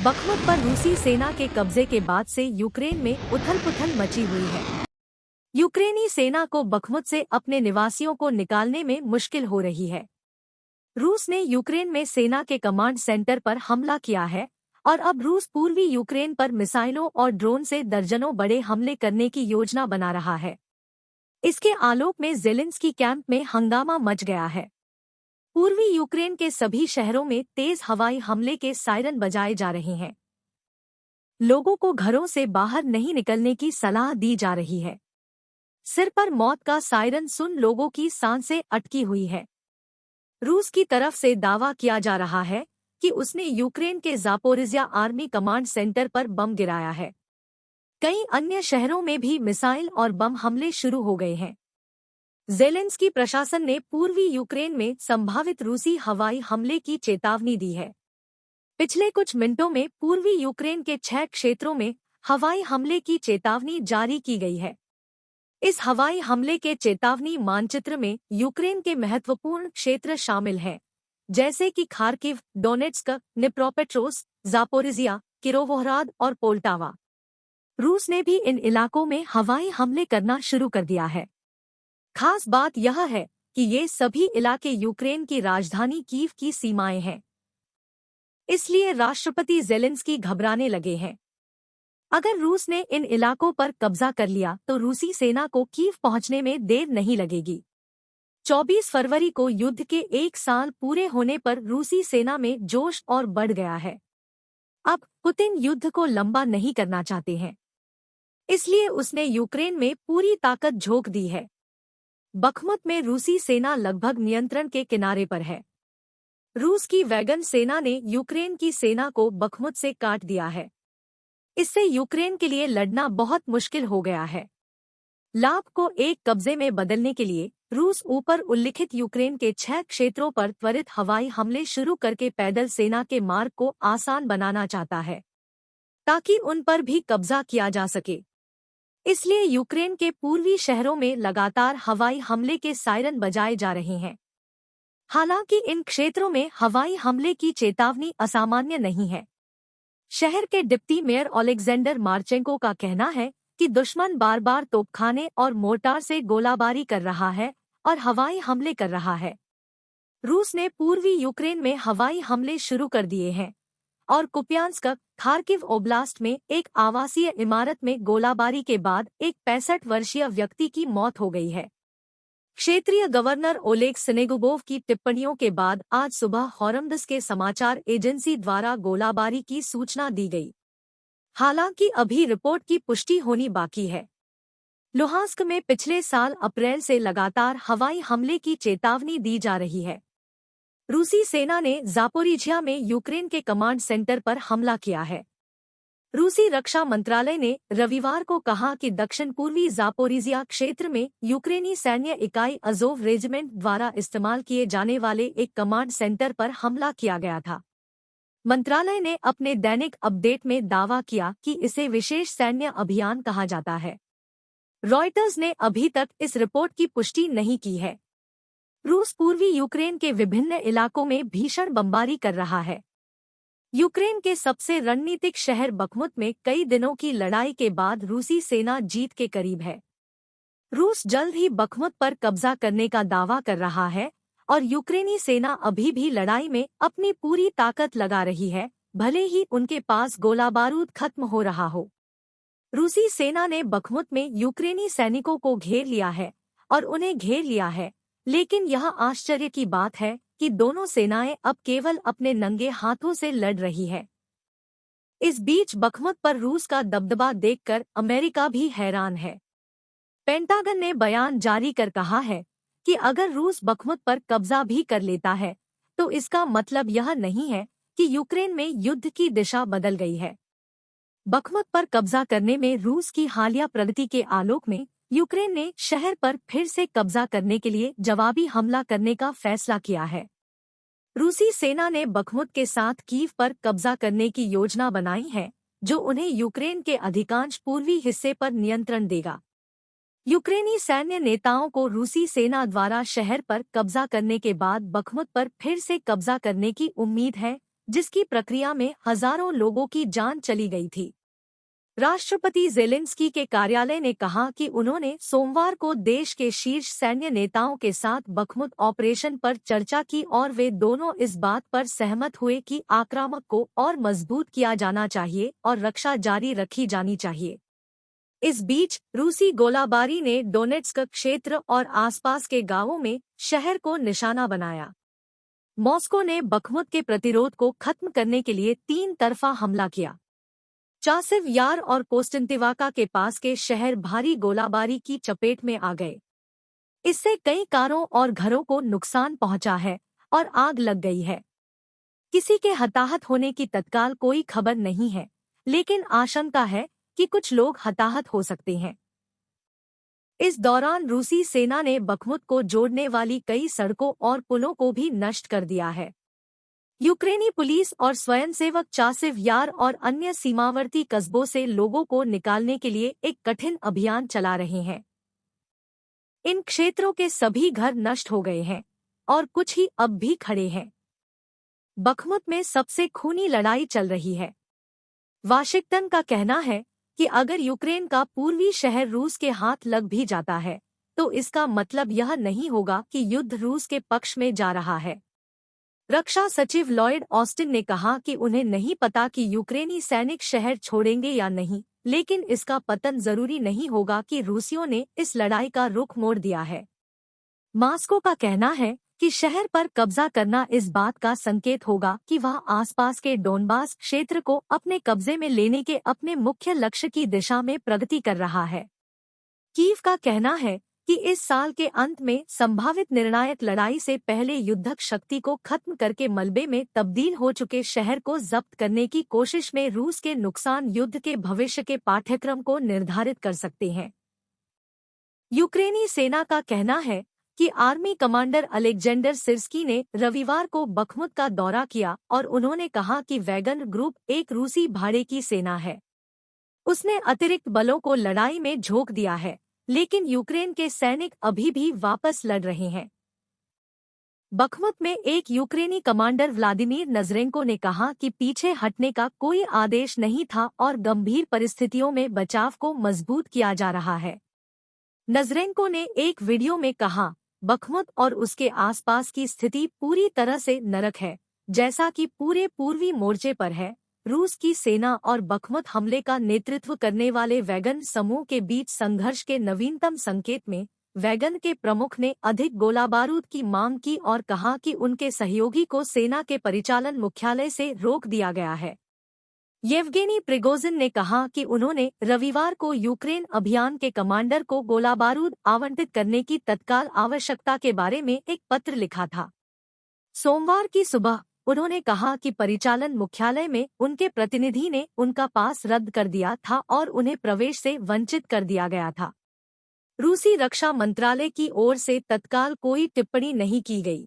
Bakhmut पर रूसी सेना के कब्जे के बाद से यूक्रेन में उथल-पुथल मची हुई है। यूक्रेनी सेना को बखमुत से अपने निवासियों को निकालने में मुश्किल हो रही है। रूस ने यूक्रेन में सेना के कमांड सेंटर पर हमला किया है और अब रूस पूर्वी यूक्रेन पर मिसाइलों और ड्रोन से दर्जनों बड़े हमले करने की योजना बना रहा है। इसके आलोक में ज़ेलेंस्की कैंप में हंगामा मच गया है। पूर्वी यूक्रेन के सभी शहरों में तेज हवाई हमले के सायरन बजाए जा रहे हैं। लोगों को घरों से बाहर नहीं निकलने की सलाह दी जा रही है। सिर पर मौत का सायरन सुन लोगों की सांसें अटकी हुई है। रूस की तरफ से दावा किया जा रहा है कि उसने यूक्रेन के ज़ापोरिज़िया आर्मी कमांड सेंटर पर बम गिराया है। कई अन्य शहरों में भी मिसाइल और बम हमले शुरू हो गए हैं। ज़ेलेंस्की प्रशासन ने पूर्वी यूक्रेन में संभावित रूसी हवाई हमले की चेतावनी दी है। पिछले कुछ मिनटों में पूर्वी यूक्रेन के 6 क्षेत्रों में हवाई हमले की चेतावनी जारी की गई है। इस हवाई हमले के चेतावनी मानचित्र में यूक्रेन के महत्वपूर्ण क्षेत्र शामिल हैं, जैसे कि खार्किव, डोनेट्स्क, निप्रोपेट्रोव्स्क, ज़ापोरिज़िया, किरोवोह्राद और पोल्टावा। रूस ने भी इन इलाकों में हवाई हमले करना शुरू कर दिया है। खास बात यह है कि ये सभी इलाके यूक्रेन की राजधानी कीव की सीमाएं हैं। इसलिए राष्ट्रपति ज़ेलेंस्की घबराने लगे हैं। अगर रूस ने इन इलाकों पर कब्जा कर लिया तो रूसी सेना को कीव पहुंचने में देर नहीं लगेगी। 24 फरवरी को युद्ध के 1 साल पूरे होने पर रूसी सेना में जोश और बढ़ गया है। अब पुतिन युद्ध को लंबा नहीं करना चाहते हैं, इसलिए उसने यूक्रेन में पूरी ताकत झोंक दी है। बखमुत में रूसी सेना लगभग नियंत्रण के किनारे पर है। रूस की वैगन सेना ने यूक्रेन की सेना को बखमुत से काट दिया है। इससे यूक्रेन के लिए लड़ना बहुत मुश्किल हो गया है। लाभ को एक कब्जे में बदलने के लिए रूस ऊपर उल्लिखित यूक्रेन के 6 क्षेत्रों पर त्वरित हवाई हमले शुरू करके पैदल सेना के मार्ग को आसान बनाना चाहता है, ताकि उन पर भी कब्जा किया जा सके। इसलिए यूक्रेन के पूर्वी शहरों में लगातार हवाई हमले के सायरन बजाए जा रहे हैं। हालांकि इन क्षेत्रों में हवाई हमले की चेतावनी असामान्य नहीं है। शहर के डिप्टी मेयर ओलेक्जेंडर मार्चेंको का कहना है कि दुश्मन बार बार तोपखाने और मोर्टार से गोलाबारी कर रहा है और हवाई हमले कर रहा है। रूस ने पूर्वी यूक्रेन में हवाई हमले शुरू कर दिए हैं और कुपियांस्क, खार्किव ओब्लास्ट में एक आवासीय इमारत में गोलाबारी के बाद एक 65 वर्षीय व्यक्ति की मौत हो गई है। क्षेत्रीय गवर्नर ओलेग सिनेगुबोव की टिप्पणियों के बाद आज सुबह होरमुज़्द के समाचार एजेंसी द्वारा गोलाबारी की सूचना दी गई। हालांकि अभी रिपोर्ट की पुष्टि होनी बाकी है। लुहांस्क में पिछले साल अप्रैल से लगातार हवाई हमले की चेतावनी दी जा रही है। रूसी सेना ने ज़ापोरिज़िया में यूक्रेन के कमांड सेंटर पर हमला किया है। रूसी रक्षा मंत्रालय ने रविवार को कहा कि दक्षिण पूर्वी ज़ापोरिज़िया क्षेत्र में यूक्रेनी सैन्य इकाई अज़ोव रेजिमेंट द्वारा इस्तेमाल किए जाने वाले एक कमांड सेंटर पर हमला किया गया था। मंत्रालय ने अपने दैनिक अपडेट में दावा किया कि इसे विशेष सैन्य अभियान कहा जाता है। रॉयटर्स ने अभी तक इस रिपोर्ट की पुष्टि नहीं की है। रूस पूर्वी यूक्रेन के विभिन्न इलाकों में भीषण बमबारी कर रहा है। यूक्रेन के सबसे रणनीतिक शहर बखमुत में कई दिनों की लड़ाई के बाद रूसी सेना जीत के करीब है। रूस जल्द ही बखमुत पर कब्जा करने का दावा कर रहा है और यूक्रेनी सेना अभी भी लड़ाई में अपनी पूरी ताकत लगा रही है, भले ही उनके पास गोला बारूद खत्म हो रहा हो। रूसी सेना ने बखमुत में यूक्रेनी सैनिकों को घेर लिया है और उन्हें घेर लिया है, लेकिन यह आश्चर्य की बात है कि दोनों सेनाएं अब केवल अपने नंगे हाथों से लड़ रही है। इस बीच बखमुत पर रूस का दबदबा देखकर अमेरिका भी हैरान है। पेंटागन ने बयान जारी कर कहा है कि अगर रूस बखमुत पर कब्जा भी कर लेता है तो इसका मतलब यह नहीं है कि यूक्रेन में युद्ध की दिशा बदल गई है। बखमुत पर कब्जा करने में रूस की हालिया प्रगति के आलोक में यूक्रेन ने शहर पर फिर से कब्जा करने के लिए जवाबी हमला करने का फैसला किया है। रूसी सेना ने बखमुत के साथ कीव पर कब्जा करने की योजना बनाई है, जो उन्हें यूक्रेन के अधिकांश पूर्वी हिस्से पर नियंत्रण देगा। यूक्रेनी सैन्य नेताओं को रूसी सेना द्वारा शहर पर कब्जा करने के बाद बखमुत पर फिर से कब्जा करने की उम्मीद है, जिसकी प्रक्रिया में हजारों लोगों की जान चली गई थी। राष्ट्रपति ज़ेलेंस्की के कार्यालय ने कहा कि उन्होंने सोमवार को देश के शीर्ष सैन्य नेताओं के साथ बखमुत ऑपरेशन पर चर्चा की और वे दोनों इस बात पर सहमत हुए कि आक्रामक को और मजबूत किया जाना चाहिए और रक्षा जारी रखी जानी चाहिए। इस बीच रूसी गोलाबारी ने डोनेट्स्क क्षेत्र और आसपास के गांवों में शहर को निशाना बनाया। मॉस्को ने बखमुत के प्रतिरोध को खत्म करने के लिए 3 तरफा हमला किया। चासिव यार और कोस्टंतिवाका के पास के शहर भारी गोलाबारी की चपेट में आ गए। इससे कई कारों और घरों को नुकसान पहुंचा है और आग लग गई है। किसी के हताहत होने की तत्काल कोई खबर नहीं है, लेकिन आशंका है कि कुछ लोग हताहत हो सकते हैं। इस दौरान रूसी सेना ने बखमुत को जोड़ने वाली कई सड़कों और पुलों को भी नष्ट कर दिया है। यूक्रेनी पुलिस और स्वयंसेवक चासिव यार और अन्य सीमावर्ती कस्बों से लोगों को निकालने के लिए एक कठिन अभियान चला रहे हैं। इन क्षेत्रों के सभी घर नष्ट हो गए हैं और कुछ ही अब भी खड़े हैं। बखमुत में सबसे खूनी लड़ाई चल रही है। वाशिंगटन का कहना है कि अगर यूक्रेन का पूर्वी शहर रूस के हाथ लग भी जाता है, तो इसका मतलब यह नहीं होगा कि युद्ध रूस के पक्ष में जा रहा है। रक्षा सचिव लॉयड ऑस्टिन ने कहा कि उन्हें नहीं पता कि यूक्रेनी सैनिक शहर छोड़ेंगे या नहीं, लेकिन इसका पतन जरूरी नहीं होगा कि रूसियों ने इस लड़ाई का रुख मोड़ दिया है। मॉस्को का कहना है कि शहर पर कब्जा करना इस बात का संकेत होगा कि वह आसपास के डोनबास क्षेत्र को अपने कब्जे में लेने के अपने मुख्य लक्ष्य की दिशा में प्रगति कर रहा है। कीव का कहना है कि इस साल के अंत में संभावित निर्णायक लड़ाई से पहले युद्धक शक्ति को खत्म करके मलबे में तब्दील हो चुके शहर को जब्त करने की कोशिश में रूस के नुकसान युद्ध के भविष्य के पाठ्यक्रम को निर्धारित कर सकते हैं। यूक्रेनी सेना का कहना है कि आर्मी कमांडर अलेक्जेंडर सिर्स्की ने रविवार को बखमुत का दौरा किया और उन्होंने कहा कि वैगन ग्रुप एक रूसी भाड़े की सेना है। उसने अतिरिक्त बलों को लड़ाई में झोंक दिया है, लेकिन यूक्रेन के सैनिक अभी भी वापस लड़ रहे हैं। बखमुत में एक यूक्रेनी कमांडर व्लादिमीर नज़रेंको ने कहा कि पीछे हटने का कोई आदेश नहीं था और गंभीर परिस्थितियों में बचाव को मजबूत किया जा रहा है। नज़रेंको ने एक वीडियो में कहा, बखमुत और उसके आसपास की स्थिति पूरी तरह से नरक है, जैसा कि पूरे पूर्वी मोर्चे पर है। रूस की सेना और बखमुत हमले का नेतृत्व करने वाले वैगन समूह के बीच संघर्ष के नवीनतम संकेत में वैगन के प्रमुख ने अधिक गोलाबारूद की मांग की और कहा कि उनके सहयोगी को सेना के परिचालन मुख्यालय से रोक दिया गया है। येवगेनी प्रिगोजिन ने कहा कि उन्होंने रविवार को यूक्रेन अभियान के कमांडर को गोलाबारूद आवंटित करने की तत्काल आवश्यकता के बारे में एक पत्र लिखा था। सोमवार की सुबह उन्होंने कहा कि परिचालन मुख्यालय में उनके प्रतिनिधि ने उनका पास रद्द कर दिया था और उन्हें प्रवेश से वंचित कर दिया गया था। रूसी रक्षा मंत्रालय की ओर से तत्काल कोई टिप्पणी नहीं की गई।